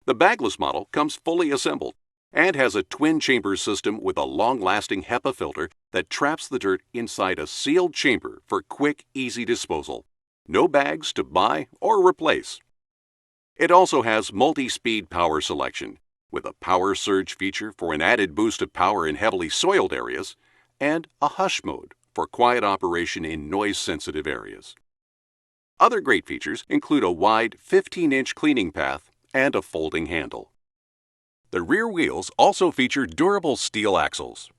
The Bagless model comes fully assembled and has a twin-chamber system with a long-lasting HEPA filter that traps the dirt inside a sealed chamber for quick, easy disposal. No bags to buy or replace. It also has multi-speed power selection, with a PowerSurge feature for an added boost of power in heavily soiled areas, and a hush mode for quiet operation in noise-sensitive areas. Other great features include a wide 15-inch cleaning path and a folding handle. The rear wheels also feature durable steel axles,